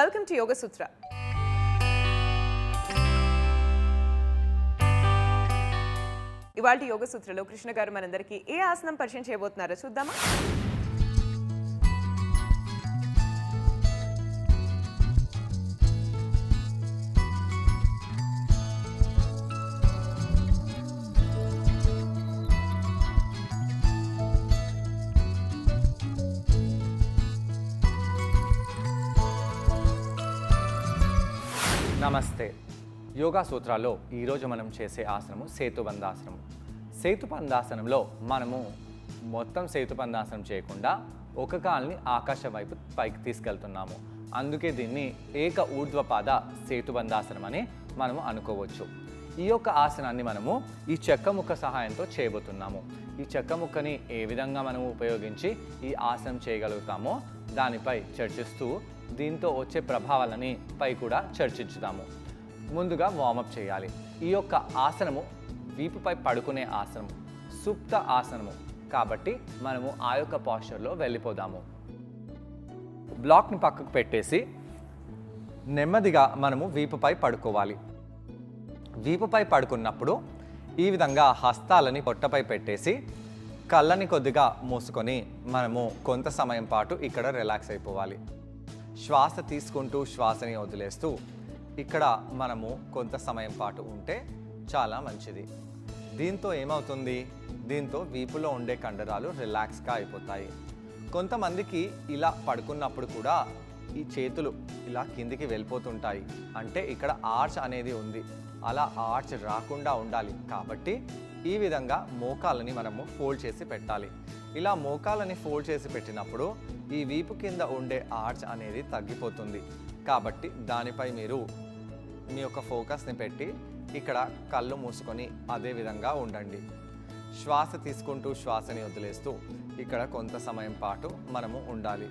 Welcome to యోగ సూత్ర. ఇవాళ యోగ సూత్రలో కృష్ణ గారు మనందరికీ ఏ ఆసనం పరిచయం చేయబోతున్నారో చూద్దామా? నమస్తే. యోగా సూత్రాల్లో ఈరోజు మనం చేసే ఆసనము సేతుబంధాసనము. సేతుబంధాసనంలో మనము మొత్తం సేతుబంధాసనం చేయకుండా ఒక కాల్ని ఆకాశం వైపు పైకి తీసుకెళ్తున్నాము. అందుకే దీన్ని ఏక ఊర్ధ్వపాద సేతుబంధాసనం అని మనము అనుకోవచ్చు. ఈ యొక్క ఆసనాన్ని మనము ఈ చెక్క ముక్క సహాయంతో చేయబోతున్నాము. ఈ చెక్క ముక్కని ఏ విధంగా మనము ఉపయోగించి ఈ ఆసనం చేయగలుగుతామో దానిపై చర్చిస్తూ దీంతో వచ్చే ప్రభావాలని పై కూడా చర్చించుదాము. ముందుగా వార్మప్ చేయాలి. ఈ యొక్క ఆసనము వీపుపై పడుకునే ఆసనము, సుప్త ఆసనము కాబట్టి మనము ఆ యొక్క పాస్చర్లో వెళ్ళిపోదాము. బ్లాక్ని పక్కకు పెట్టేసి నెమ్మదిగా మనము వీపుపై పడుకోవాలి. వీపుపై పడుకున్నప్పుడు ఈ విధంగా హస్తాలని పొట్టపై పెట్టేసి కళ్ళని కొద్దిగా మూసుకొని మనము కొంత సమయం పాటు ఇక్కడ రిలాక్స్ అయిపోవాలి. శ్వాస తీసుకుంటూ శ్వాసని వదిలేస్తూ ఇక్కడ మనము కొంత సమయం పాటు ఉంటే చాలా మంచిది. దీంతో ఏమవుతుంది? దీంతో వీపులో ఉండే కండరాలు రిలాక్స్గా అయిపోతాయి. కొంతమందికి ఇలా పడుకున్నప్పుడు కూడా ఈ చేతులు ఇలా కిందికి వెళ్ళిపోతుంటాయి. అంటే ఇక్కడ ఆర్చ్ అనేది ఉంది. అలా ఆర్చ్ రాకుండా ఉండాలి కాబట్టి ఈ విధంగా మోకాలని మనము ఫోల్డ్ చేసి పెట్టాలి. ఇలా మోకాలని ఫోల్డ్ చేసి పెట్టినప్పుడు ఈ వీపు కింద ఉండే ఆర్చ్ అనేది తగ్గిపోతుంది. కాబట్టి దానిపై మీరు మీ యొక్క ఫోకస్ని పెట్టి ఇక్కడ కళ్ళు మూసుకొని అదే విధంగా ఉండండి. శ్వాస తీసుకుంటూ శ్వాసని వదిలేస్తూ ఇక్కడ కొంత సమయం పాటు మనము ఉండాలి.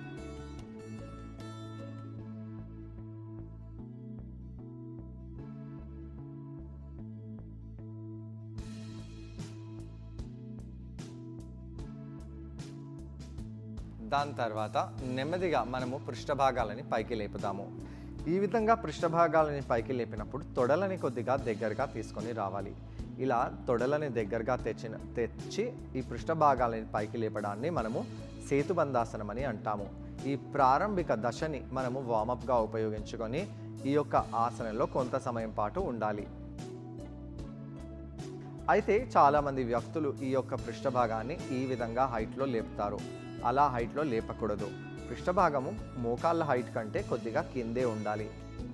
దాని తర్వాత నెమ్మదిగా మనము పృష్ఠభాగాలని పైకి లేపుదాము. ఈ విధంగా పృష్ఠభాగాలని పైకి లేపినప్పుడు తొడలని కొద్దిగా దగ్గరగా తీసుకొని రావాలి. ఇలా తొడలని దగ్గరగా తెచ్చి ఈ పృష్ఠభాగాలని పైకి లేపడాన్ని మనము సేతుబంధాసనం అని అంటాము. ఈ ప్రారంభిక దశని మనము వార్మప్గా ఉపయోగించుకొని ఈ యొక్క ఆసనంలో కొంత సమయం పాటు ఉండాలి. అయితే చాలామంది వ్యక్తులు ఈ యొక్క పృష్ఠభాగాన్ని ఈ విధంగా హైట్లో లేపుతారు. అలా హైట్లో లేపకూడదు. పృష్ఠభాగము మోకాళ్ళ హైట్ కంటే కొద్దిగా కిందే ఉండాలి.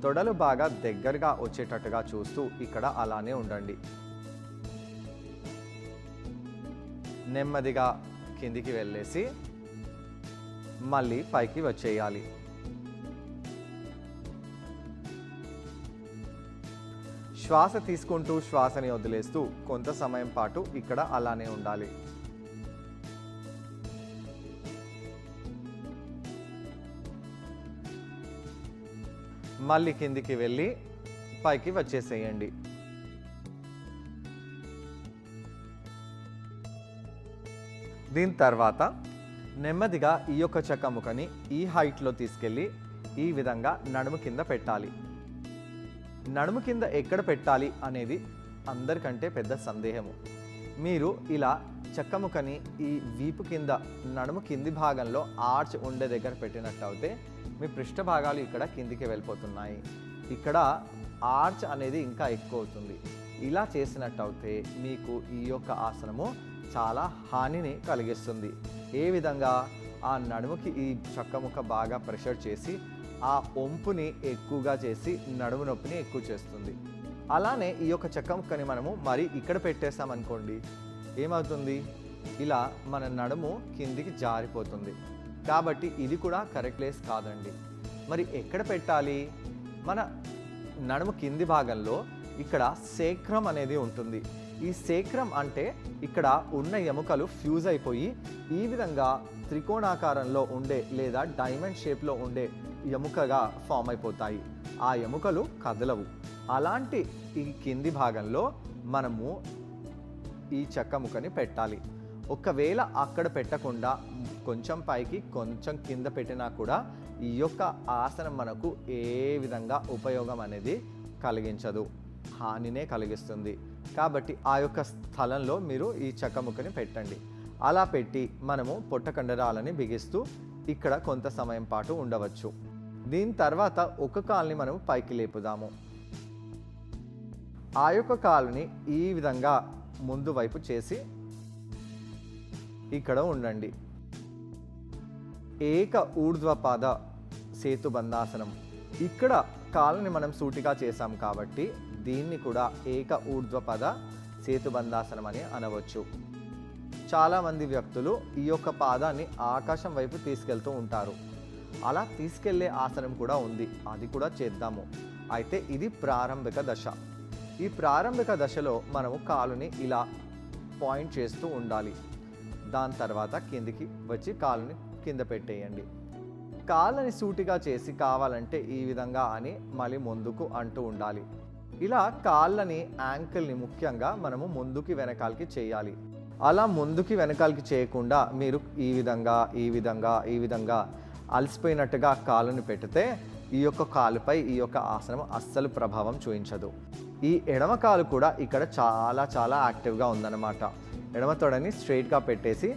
తొడలు బాగా దగ్గరగా వచ్చేటట్టుగా చూస్తూ ఇక్కడ అలానే ఉండండి. నెమ్మదిగా కిందికి వెళ్ళేసి మళ్ళీ పైకి వచ్చేయాలి. శ్వాస తీసుకుంటూ శ్వాసని వదిలేస్తూ కొంత సమయం పాటు ఇక్కడ అలానే ఉండాలి. మళ్ళీ కిందికి వెళ్ళి పైకి వచ్చేసేయండి. దీని తర్వాత నెమ్మదిగా ఈ యొక్క చక్కముకని ఈ హైట్లో తీసుకెళ్ళి ఈ విధంగా నడుము కింద పెట్టాలి. నడుము కింద ఎక్కడ పెట్టాలి అనేది అందరికంటే పెద్ద సందేహము. మీరు ఇలా చక్కముకని ఈ వీపు కింద నడుము కింది భాగంలో ఆర్చ్ ఉండే దగ్గర పెట్టినట్టు అయితే మీ పృష్ఠ భాగాలు ఇక్కడ కిందికి వెళ్ళిపోతున్నాయి. ఇక్కడ ఆర్చ్ అనేది ఇంకా ఎక్కువ అవుతుంది. ఇలా చేసినట్టు అయితే మీకు ఈ యొక్క ఆసనము చాలా హానిని కలిగిస్తుంది. ఏ విధంగా? ఆ నడుముకి ఈ చక్కముక్క బాగా ప్రెషర్ చేసి ఆ వంపుని ఎక్కువగా చేసి నడుము నొప్పిని ఎక్కువ చేస్తుంది. అలానే ఈ యొక్క చక్కముక్కని మనము మరి ఇక్కడ పెట్టేసామనుకోండి, ఏమవుతుంది? ఇలా మన నడుము కిందికి జారిపోతుంది. కాబట్టి ఇది కూడా కరెక్ట్ ప్లేస్ కాదండి. మరి ఎక్కడ పెట్టాలి? మన నడుము కింది భాగంలో ఇక్కడ సేక్రం అనేది ఉంటుంది. ఈ సేక్రం అంటే ఇక్కడ ఉన్న ఎముకలు ఫ్యూజ్ అయిపోయి ఈ విధంగా త్రికోణాకారంలో ఉండే లేదా డైమండ్ షేప్లో ఉండే ఎముకగా ఫామ్ అయిపోతాయి. ఆ ఎముకలు కదలవు. అలాంటి ఈ కింది భాగంలో మనము ఈ చెక్క ముక్కని పెట్టాలి. ఒకవేళ అక్కడ పెట్టకుండా కొంచెం పైకి కొంచెం కింద పెట్టినా కూడా ఈ యొక్క ఆసనం మనకు ఏ విధంగా ఉపయోగం అనేది కలిగించదు, హానినే కలిగిస్తుంది. కాబట్టి ఆ యొక్క స్థలంలో మీరు ఈ చక్కముక్కని పెట్టండి. అలా పెట్టి మనము పొట్ట కండరాలని బిగిస్తూ ఇక్కడ కొంత సమయం పాటు ఉండవచ్చు. దీని తర్వాత ఒక కాలుని మనం పైకి లేపుదాము. ఆ యొక్క కాలుని ఈ విధంగా ముందు వైపు చేసి ఇక్కడ ఉండండి. ఏక ఊర్ధ్వపాద సేతుబంధాసనం. ఇక్కడ కాలుని మనం సూటిగా చేసాం కాబట్టి దీన్ని కూడా ఏక ఊర్ధ్వపద సేతుబంధాసనం అని అనవచ్చు. చాలామంది వ్యక్తులు ఈ యొక్క పాదాన్ని ఆకాశం వైపు తీసుకెళ్తూ ఉంటారు. అలా తీసుకెళ్లే ఆసనం కూడా ఉంది, అది కూడా చేద్దాము. అయితే ఇది ప్రారంభిక దశ. ఈ ప్రారంభిక దశలో మనము కాలుని ఇలా పాయింట్ చేస్తూ ఉండాలి. దాని తర్వాత కిందికి వచ్చి కాలుని కింద పెట్టేయండి. కాళ్ళని సూటిగా చేసి కావాలంటే ఈ విధంగా అని మళ్ళీ ముందుకు అంటూ ఉండాలి. ఇలా కాళ్ళని యాంకిల్ని ముఖ్యంగా మనము ముందుకి వెనకాలకి చేయాలి. అలా ముందుకి వెనకాలకి చేయకుండా మీరు ఈ విధంగా అలసిపోయినట్టుగా కాలుని పెడితే ఈ యొక్క కాలుపై ఈ యొక్క ఆసనం అస్సలు ప్రభావం చూపించదు. ఈ ఎడమ కాలు కూడా ఇక్కడ చాలా యాక్టివ్గా ఉందన్నమాట. ఎడమ తొడని స్ట్రైట్గా పెట్టేసి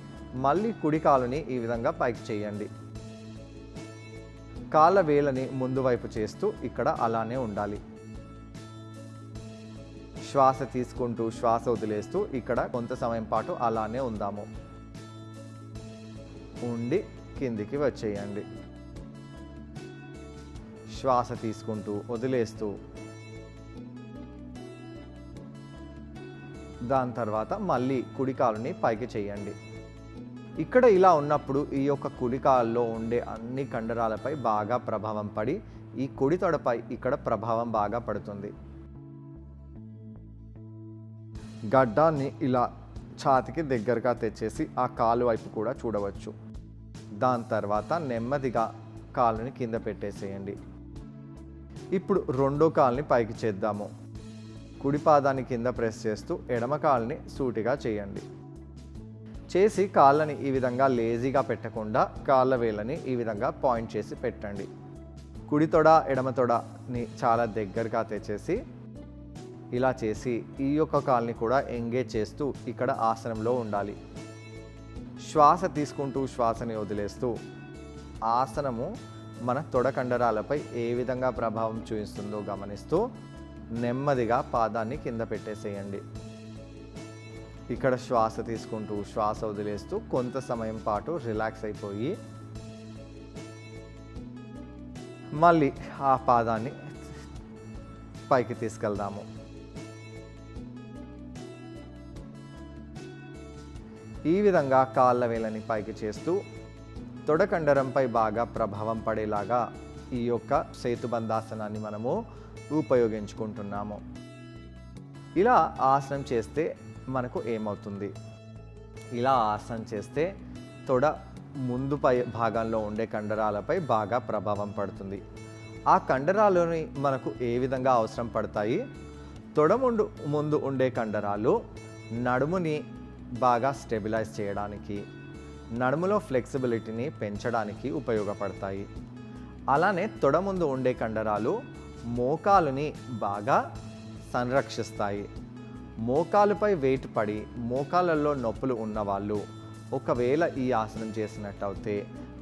మళ్ళీ కుడి కాలుని ఈ విధంగా పైకి చేయండి. కాళ్ళ వేళ్ళని ముందు వైపు చేస్తూ ఇక్కడ అలానే ఉండాలి. శ్వాస తీసుకుంటూ శ్వాస వదిలేస్తూ ఇక్కడ కొంత సమయం పాటు అలానే ఉందాము. ఉండి కిందికి వచ్చేయండి. శ్వాస తీసుకుంటూ వదిలేస్తూ దాని తర్వాత మళ్ళీ కుడి కాలుని పైకి చేయండి. ఇక్కడ ఇలా ఉన్నప్పుడు ఈ యొక్క కుడి కాలులో ఉండే అన్ని కండరాలపై బాగా ప్రభావం పడి ఈ కుడి తొడపై ఇక్కడ ప్రభావం బాగా పడుతుంది. గడ్డాన్ని ఇలా ఛాతికి దగ్గరగా తెచ్చేసి ఆ కాలు వైపు కూడా చూడవచ్చు. దాని తర్వాత నెమ్మదిగా కాలుని కింద పెట్టేసేయండి. ఇప్పుడు రెండో కాలుని పైకి చేద్దాము. కుడి పాదాన్ని కింద ప్రెస్ చేస్తూ ఎడమ కాలుని సూటిగా చేయండి. చేసి కాళ్ళని ఈ విధంగా లేజీగా పెట్టకుండా కాళ్ళ వేళ్ళని ఈ విధంగా పాయింట్ చేసి పెట్టండి. కుడి తొడ ఎడమ తొడని చాలా దగ్గరగా తెచ్చేసి ఇలా చేసి ఈ యొక్క కాలుని కూడా ఎంగేజ్ చేస్తూ ఇక్కడ ఆసనంలో ఉండాలి. శ్వాస తీసుకుంటూ శ్వాసని వదిలేస్తూ ఆసనము మన తొడ కండరాలపై ఏ విధంగా ప్రభావం చూపిస్తుందో గమనిస్తూ నెమ్మదిగా పాదాన్ని కింద పెట్టేసేయండి. ఇక్కడ శ్వాస తీసుకుంటూ శ్వాస వదిలేస్తూ కొంత సమయం పాటు రిలాక్స్ అయిపోయి మళ్ళీ ఆ పాదాన్ని పైకి తీసుకెళ్దాము. ఈ విధంగా కాళ్ళ వేళ్ళని పైకి చేస్తూ తొడ కండరంపై బాగా ప్రభావం పడేలాగా ఈ యొక్క సేతుబంధాసనాన్ని మనము ఉపయోగించుకుంటున్నాము. ఇలా ఆసనం చేస్తే మనకు ఏమవుతుంది? ఇలా ఆసనం చేస్తే తొడ ముందు పై భాగంలో ఉండే కండరాలపై బాగా ప్రభావం పడుతుంది. ఆ కండరాలని మనకు ఏ విధంగా అవసరం పడతాయి? తొడ ముందు ఉండే కండరాలు నడుముని బాగా స్టెబిలైజ్ చేయడానికి, నడుములో ఫ్లెక్సిబిలిటీని పెంచడానికి ఉపయోగపడతాయి. అలానే తొడ ముందు ఉండే కండరాలు మోకాలుని బాగా సంరక్షిస్తాయి. మోకాలుపై వెయిట్ పడి మోకాళ్ళల్లో నొప్పులు ఉన్నవాళ్ళు ఒకవేళ ఈ ఆసనం చేసినట్టయితే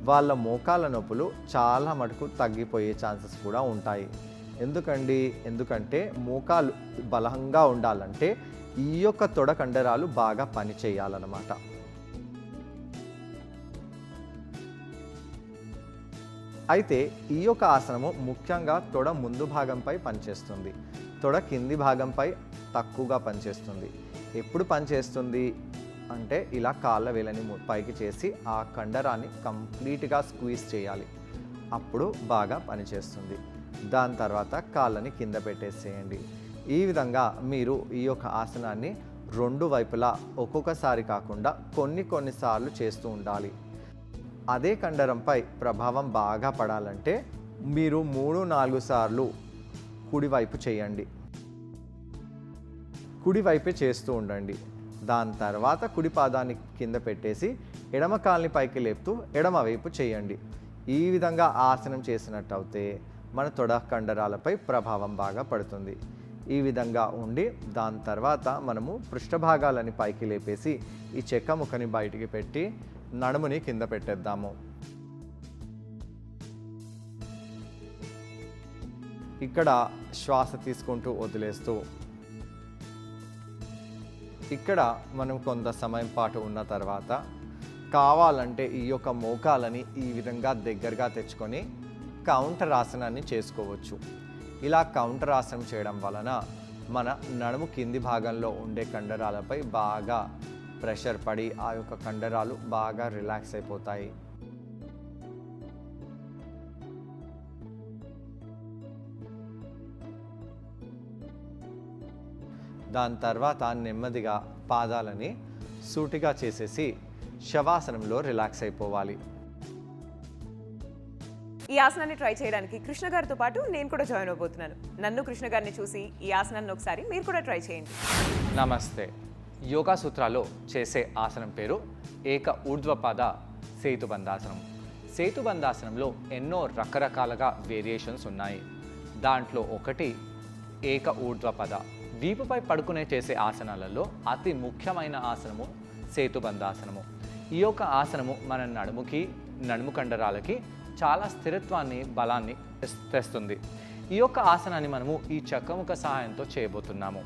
వాళ్ళ మోకాళ్ళ నొప్పులు చాలా మటుకు తగ్గిపోయే ఛాన్సెస్ కూడా ఉంటాయి. ఎందుకంటే మోకాలు బలంగా ఉండాలంటే ఈ యొక్క తొడ కండరాలు బాగా పని చేయాలన్నమాట. అయితే ఈ యొక్క ఆసనము ముఖ్యంగా తొడ ముందు భాగంపై పనిచేస్తుంది, తొడ కింది భాగంపై తక్కువగా పనిచేస్తుంది. ఎప్పుడు పనిచేస్తుంది అంటే ఇలా కాళ్ళ వేలని పైకి చేసి ఆ కండరాన్ని కంప్లీట్గా స్క్వీజ్ చేయాలి, అప్పుడు బాగా పనిచేస్తుంది. దాని తర్వాత కాళ్ళని కింద పెట్టేసేయండి. ఈ విధంగా మీరు ఈ యొక్క ఆసనాన్ని రెండు వైపులా ఒక్కొక్కసారి కాకుండా కొన్నిసార్లు చేస్తూ ఉండాలి. అదే కండరంపై ప్రభావం బాగా పడాలంటే మీరు 3-4 సార్లు కుడివైపు చేయండి, కుడివైపే చేస్తూ ఉండండి. దాని తర్వాత కుడి పాదాన్ని కింద పెట్టేసి ఎడమ కాలుని పైకి లేపుతూ ఎడమ వైపు చేయండి. ఈ విధంగా ఆసనం చేసినట్టయితే మన తొడ కండరాలపై ప్రభావం బాగా పడుతుంది. ఈ విధంగా ఉండి దాని తర్వాత మనము పృష్ఠభాగాలని పైకి లేపేసి ఈ చెక్క ముక్కని బయటికి పెట్టి నడుముని కింద పెట్టేద్దాము. ఇక్కడ శ్వాస తీసుకుంటూ వదిలేస్తూ ఇక్కడ మనం కొంత సమయం పాటు ఉన్న తర్వాత కావాలంటే ఈ యొక్క మోకాలని ఈ విధంగా దగ్గరగా తెచ్చుకొని కౌంటర్ ఆసనాన్ని చేసుకోవచ్చు. ఇలా కౌంటర్ ఆసనం చేయడం వలన మన నడుము కింది భాగంలో ఉండే కండరాలపై బాగా ప్రెషర్ పడి ఆ యొక్క కండరాలు బాగా రిలాక్స్ అయిపోతాయి. దాని తర్వాత నెమ్మదిగా పాదాలని సూటిగా చేసేసి శవాసనంలో రిలాక్స్ అయిపోవాలి. ఈ ఆసనాన్ని ట్రై చేయడానికి కృష్ణ గారితో పాటు నేను కూడా జాయిన్ అవబోతున్నాను. నన్ను కృష్ణ గారిని చూసి ఈ ఆసనాన్ని ఒకసారి మీరు కూడా ట్రై చేయండి. నమస్తే. యోగా సూత్రాల్లో చేసే ఆసనం పేరు ఏక ఊర్ధ్వపాద సేతుబంధాసనం. సేతుబంధాసనంలో ఎన్నో రకరకాలుగా వేరియేషన్స్ ఉన్నాయి. దాంట్లో ఒకటి ఏక ఊర్ధ్వపద. వీపుపై పడుకునే చేసే ఆసనాలలో అతి ముఖ్యమైన ఆసనము సేతుబంధాసనము. ఈ యొక్క ఆసనము మన నడుము కండరాలకి చాలా స్థిరత్వాన్ని, బలాన్ని తెస్తుంది. ఈ యొక్క ఆసనాన్ని మనము ఈ చక్కముఖ సహాయంతో చేయబోతున్నాము.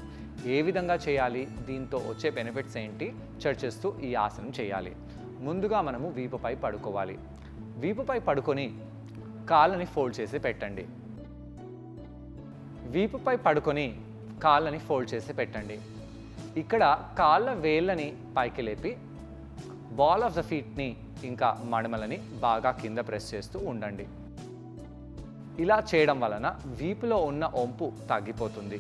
ఏ విధంగా చేయాలి, దీంతో వచ్చే బెనిఫిట్స్ ఏంటి చర్చిస్తూ ఈ ఆసనం చేయాలి. ముందుగా మనము వీపుపై పడుకోవాలి. వీపుపై పడుకొని కాళ్ళని ఫోల్డ్ చేసి పెట్టండి. వీపుపై పడుకొని కాళ్ళని ఫోల్డ్ చేసి పెట్టండి. ఇక్కడ కాళ్ళ వేళ్ళని పైకి లేపి బాల్ ఆఫ్ ద ఫీట్ని ఇంకా మడమలని బాగా కింద ప్రెస్ చేస్తూ ఉండండి. ఇలా చేయడం వలన వీపులో ఉన్న వంపు తగ్గిపోతుంది.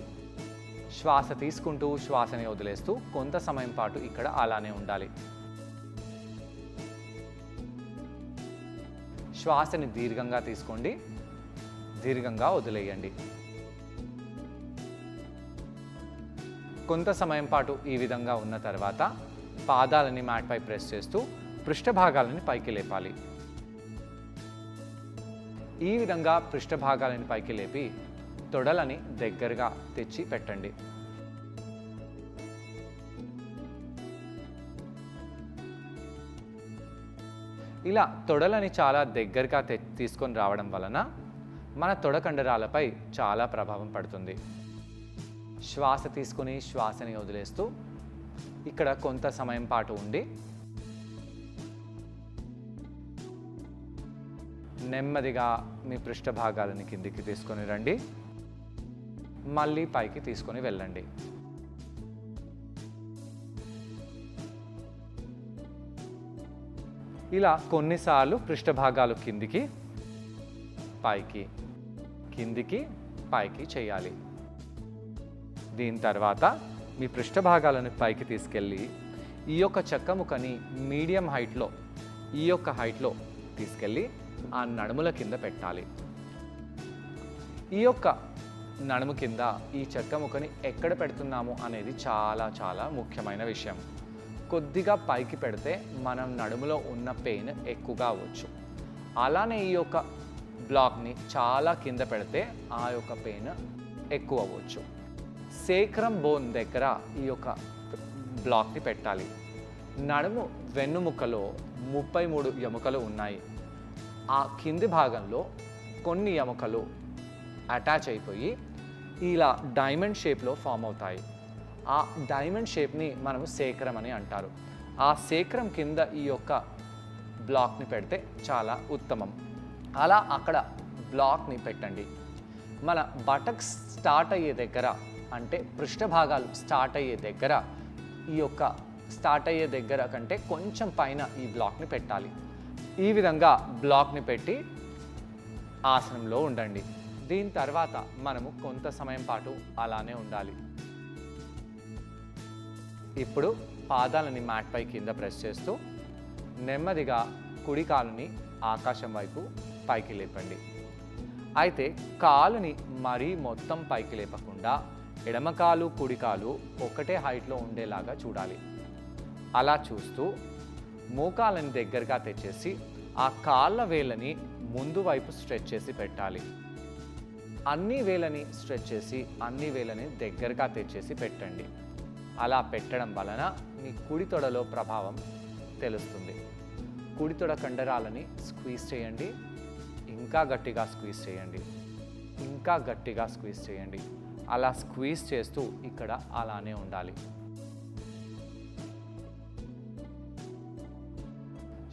శ్వాస తీసుకుంటూ శ్వాసని వదిలేస్తూ కొంత సమయం పాటు ఇక్కడ అలానే ఉండాలి. శ్వాసని దీర్ఘంగా తీసుకోండి, దీర్ఘంగా వదిలేయండి. కొంత సమయం పాటు ఈ విధంగా ఉన్న తర్వాత పాదాలని మ్యాట్పై ప్రెస్ చేస్తూ పృష్ఠభాగాలని పైకి లేపాలి. ఈ విధంగా పృష్ఠభాగాలని పైకి లేపి తొడలని దగ్గరగా తెచ్చి పెట్టండి. ఇలా తొడలని చాలా దగ్గరగా తీసుకొని రావడం వలన మన తొడ కండరాలపై చాలా ప్రభావం పడుతుంది. శ్వాస తీసుకుని శ్వాసని వదిలేస్తూ ఇక్కడ కొంత సమయం పాటు ఉండి నెమ్మదిగా మీ పృష్ఠభాగాలని కిందికి తీసుకొని రండి. మళ్ళీ పైకి తీసుకొని వెళ్ళండి. ఇలా కొన్నిసార్లు పృష్ఠభాగాలు కిందికి పైకి, కిందికి పైకి చేయాలి. దీని తర్వాత మీ పృష్ఠభాగాలను పైకి తీసుకెళ్ళి ఈ యొక్క చెక్కముకని మీడియం హైట్లో, ఈ యొక్క హైట్లో తీసుకెళ్ళి ఆ నడుముల కింద పెట్టాలి. ఈ యొక్క నడుము కింద ఈ చెక్కముకని ఎక్కడ పెడుతున్నాము అనేది చాలా చాలా ముఖ్యమైన విషయం. కొద్దిగా పైకి పెడితే మనం నడుములో ఉన్న పెయిన్ ఎక్కువగా అవ్వచ్చు. అలానే ఈ యొక్క బ్లాక్ని చాలా కింద పెడితే ఆ యొక్క పెయిన్ ఎక్కువ అవ్వచ్చు. సేక్రమ్ బోన్ దగ్గర ఈ యొక్క బ్లాక్ని పెట్టాలి. నడుము వెన్నుముక్కలో 33 ఎముకలు ఉన్నాయి. ఆ కింది భాగంలో కొన్ని ఎముకలు అటాచ్ అయిపోయి ఇలా డైమండ్ షేప్లో ఫామ్ అవుతాయి. ఆ డైమండ్ షేప్ని మనము సేక్రమ్ అని అంటారు. ఆ సేక్రమ్ కింద ఈ యొక్క బ్లాక్ని పెడితే చాలా ఉత్తమం. అలా అక్కడ బ్లాక్ని పెట్టండి. మన బటక్స్ స్టార్ట్ అయ్యే దగ్గర, అంటే పృష్ఠభాగాలు స్టార్ట్ అయ్యే దగ్గర, ఈ యొక్క స్టార్ట్ అయ్యే దగ్గర కంటే కొంచెం పైన ఈ బ్లాక్ని పెట్టాలి. ఈ విధంగా బ్లాక్ని పెట్టి ఆసనంలో ఉండండి. దీని తర్వాత మనము కొంత సమయం పాటు అలానే ఉండాలి. ఇప్పుడు పాదాలని మ్యాట్పై కింద ప్రెస్ చేస్తూ నెమ్మదిగా కుడి కాలుని ఆకాశం వైపు పైకి లేపండి. అయితే కాలుని మరీ మొత్తం పైకి లేపకుండా ఎడమకాలు కుడికాలు ఒకటే హైట్లో ఉండేలాగా చూడాలి. అలా చూస్తూ మోకాలని దగ్గరగా తెచ్చేసి ఆ కాళ్ళ వేళ్ళని ముందు వైపు స్ట్రెచ్ చేసి పెట్టాలి. అన్ని వేలని స్ట్రెచ్ చేసి అన్ని వేలని దగ్గరగా తెచ్చేసి పెట్టండి. అలా పెట్టడం వలన మీ కుడి తొడలో ప్రభావం తెలుస్తుంది. కుడి తొడ కండరాలని స్క్వీజ్ చేయండి, ఇంకా గట్టిగా స్క్వీజ్ చేయండి, ఇంకా గట్టిగా స్క్వీజ్ చేయండి. అలా స్క్వీజ్ చేస్తూ ఇక్కడ అలానే ఉండాలి.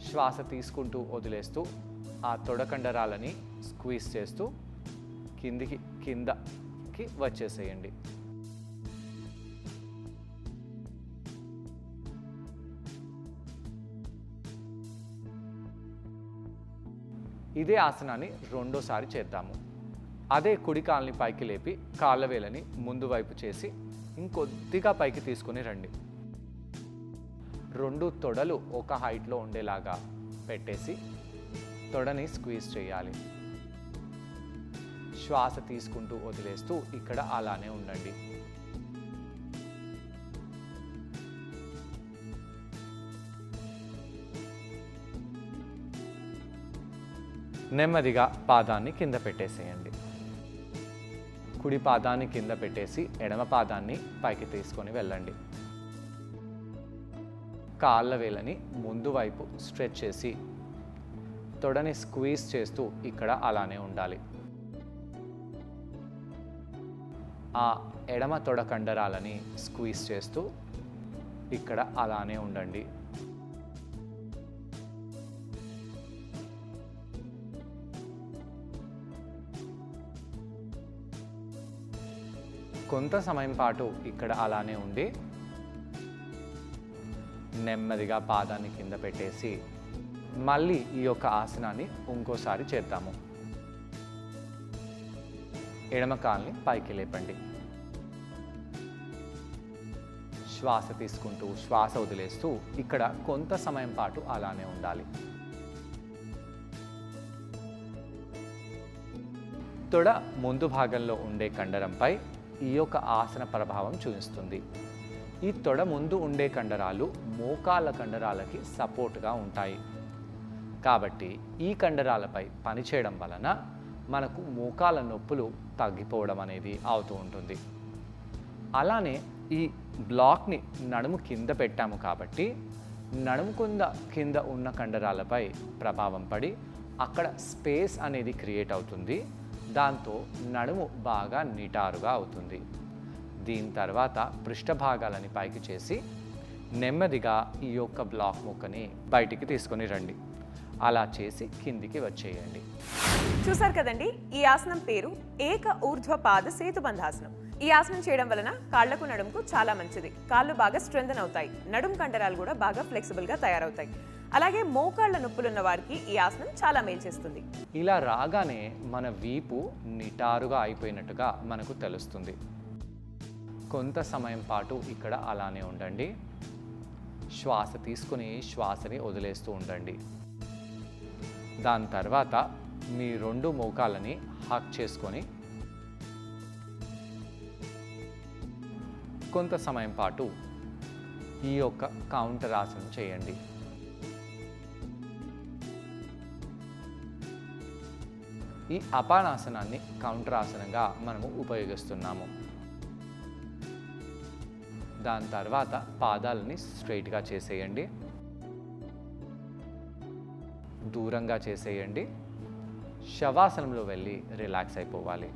శ్వాస తీసుకుంటూ వదిలేస్తూ ఆ తొడ కండరాలని స్క్వీజ్ చేస్తూ కిందకి వచ్చేసేయండి. ఇదే ఆసనాన్ని రెండోసారి చేద్దాము. అదే కుడి కాల్ని పైకి లేపి కాళ్ళ వేలని ముందు వైపు చేసి ఇంకొద్దిగా పైకి తీసుకొని రండి. రెండు తొడలు ఒక హైట్లో ఉండేలాగా పెట్టేసి తొడని స్క్వీజ్ చేయాలి. శ్వాస తీసుకుంటూ వదిలేస్తూ ఇక్కడ అలానే ఉండండి. నెమ్మదిగా పాదాన్ని కింద పెట్టేసేయండి. కుడి పాదాన్ని కింద పెట్టేసి ఎడమ పాదాన్ని పైకి తీసుకొని వెళ్ళండి. కాళ్ళ వేలని ముందు వైపు స్ట్రెచ్ చేసి తొడని స్క్వీజ్ చేస్తూ ఇక్కడ అలానే ఉండాలి. ఆ ఎడమ తొడ కండరాలని స్క్వీజ్ చేస్తూ ఇక్కడ అలానే ఉండండి. కొంత సమయం పాటు ఇక్కడ అలానే ఉండి నెమ్మదిగా పాదాన్ని కింద పెట్టేసి మళ్ళీ ఈ యొక్క ఆసనాన్ని ఇంకోసారి చేద్దాము. ఎడమ కాల్ని పైకి లేపండి. శ్వాస తీసుకుంటూ శ్వాస వదిలేస్తూ ఇక్కడ కొంత సమయం పాటు అలానే ఉండాలి. తొడ ముందు భాగంలో ఉండే కండరంపై ఈ యొక్క ఆసన ప్రభావం చూపిస్తుంది. ఈ తొడ ముందు ఉండే కండరాలు మోకాళ్ళ కండరాలకి సపోర్ట్గా ఉంటాయి. కాబట్టి ఈ కండరాలపై పనిచేయడం వలన మనకు మోకాళ్ళ నొప్పులు తగ్గిపోవడం అనేది అవుతూ ఉంటుంది. అలానే ఈ బ్లాక్ని నడుము కింద పెట్టాము కాబట్టి నడుము కింద ఉన్న కండరాలపై ప్రభావం పడి అక్కడ స్పేస్ అనేది క్రియేట్ అవుతుంది. దాంతో నడుము బాగా నిటారుగా అవుతుంది. దీని తర్వాత పృష్ఠభాగాలని పైకి చేసి నెమ్మదిగా ఈ యొక్క బ్లాక్ ముక్కని బయటికి తీసుకొని రండి. అలా చేసి కిందికి వచ్చేయండి. చూసారు కదండి, ఈ ఆసనం పేరు ఏక ఊర్ధ్వ పాద సేతుబంధాసనం. ఈ ఆసనం చేయడం వలన కాళ్లకు నడుముకు చాలా మంచిది. కాళ్ళు బాగా స్ట్రెంథన్ అవుతాయి, నడుము కండరాలు కూడా బాగా ఫ్లెక్సిబుల్గా తయారవుతాయి. అలాగే మోకాళ్ళ నొప్పులున్న వారికి ఈ ఆసనం చాలా మేలు చేస్తుంది. ఇలా రాగానే మన వీపు నిటారుగా అయిపోయినట్టుగా మనకు తెలుస్తుంది. కొంత సమయం పాటు ఇక్కడ అలానే ఉండండి. శ్వాస తీసుకుని శ్వాసని వదిలేస్తూ ఉండండి. దాని తర్వాత మీ రెండు మోకాళ్ళని హక్ చేసుకొని కొంత సమయం పాటు ఈ యొక్క కౌంటర్ ఆసనం చేయండి. ఈ అపానాసనాన్ని కౌంటర్ ఆసనంగా మనము ఉపయోగిస్తున్నాము. దాని తర్వాత పాదాలని స్ట్రైట్గా చేసేయండి, దూరంగా చేసేయండి. శవాసనంలో వెళ్ళి రిలాక్స్ అయిపోవాలి.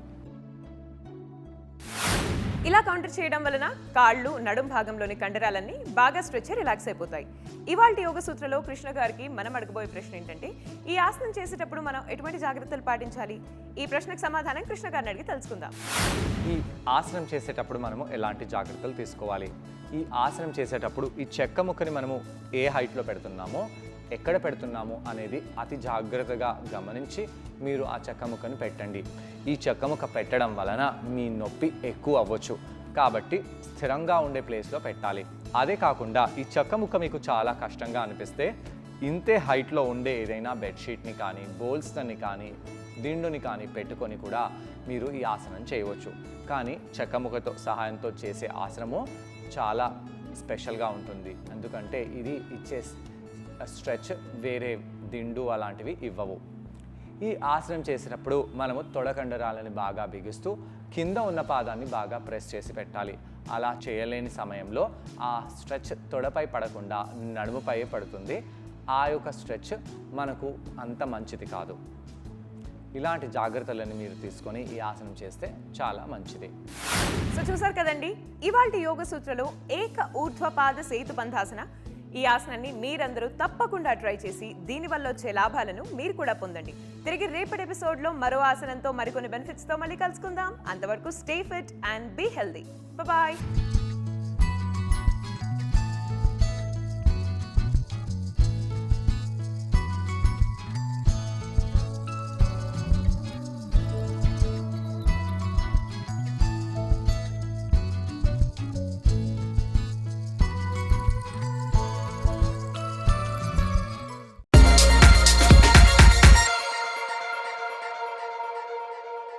ఇలా కౌంటర్ చేయడం వలన కాళ్ళు నడుం భాగంలోని కండరాలన్నీ బాగా స్ట్రెచ్ రిలాక్స్ అయిపోతాయి. ఇవాల్టి యోగ సూత్రలో కృష్ణ గారికి మనం అడగబోయే ప్రశ్న ఏంటంటే, ఈ ఆసనం చేసేటప్పుడు మనం ఎటువంటి జాగ్రత్తలు పాటించాలి? ఈ ప్రశ్నకు సమాధానం కృష్ణ గారిని అడిగి తెలుసుకుందాం. ఈ ఆసనం చేసేటప్పుడు మనము ఎలాంటి జాగ్రత్తలు తీసుకోవాలి? ఈ ఆసనం చేసేటప్పుడు ఈ చెక్క ముక్కని మనము ఏ హైట్లో పెడుతున్నామో, ఎక్కడ పెడుతున్నామో అనేది అతి జాగ్రత్తగా గమనించి మీరు ఆ చెక్క ముక్కను పెట్టండి. ఈ చెక్క ముక్క పెట్టడం వలన మీ నొప్పి ఎక్కువ అవ్వచ్చు. కాబట్టి స్థిరంగా ఉండే ప్లేస్లో పెట్టాలి. అదే కాకుండా ఈ చెక్క ముక్క మీకు చాలా కష్టంగా అనిపిస్తే ఇంతే హైట్లో ఉండే ఏదైనా బెడ్షీట్ని కానీ, బోల్స్ని కానీ, దిండుని కానీ పెట్టుకొని కూడా మీరు ఈ ఆసనం చేయవచ్చు. కానీ చెక్క ముక్కతో సహాయంతో చేసే ఆసనము చాలా స్పెషల్గా ఉంటుంది. ఎందుకంటే ఇది ఇచ్చే స్ట్రెచ్ వేరే దిండు అలాంటివి ఇవ్వవు. ఈ ఆసనం చేసినప్పుడు మనము తొడకండరాలని బాగా బిగిస్తూ కింద ఉన్న పాదాన్ని బాగా ప్రెస్ చేసి పెట్టాలి. అలా చేయలేని సమయంలో ఆ స్ట్రెచ్ తొడపై పడకుండా నడుముపై పడుతుంది. ఆ యొక్క స్ట్రెచ్ మనకు అంత మంచిది కాదు. ఇలాంటి జాగ్రత్తలను మీరు తీసుకొని ఈ ఆసనం చేస్తే చాలా మంచిది. సో చూసారు కదండి, ఇవాల్టి యోగ సూత్రలో ఏక ఊర్ధ్వపాద సేతుబంధాసన. ఈ ఆసనాన్ని మీరందరూ తప్పకుండా ట్రై చేసి దీనివల్ల వచ్చే లాభాలను మీరు కూడా పొందండి. తిరిగి రేపటి ఎపిసోడ్లో మరో ఆసనంతో మరికొన్ని బెనిఫిట్స్తో మళ్ళీ కలుసుకుందాం. అంతవరకు stay fit and be healthy. Bye.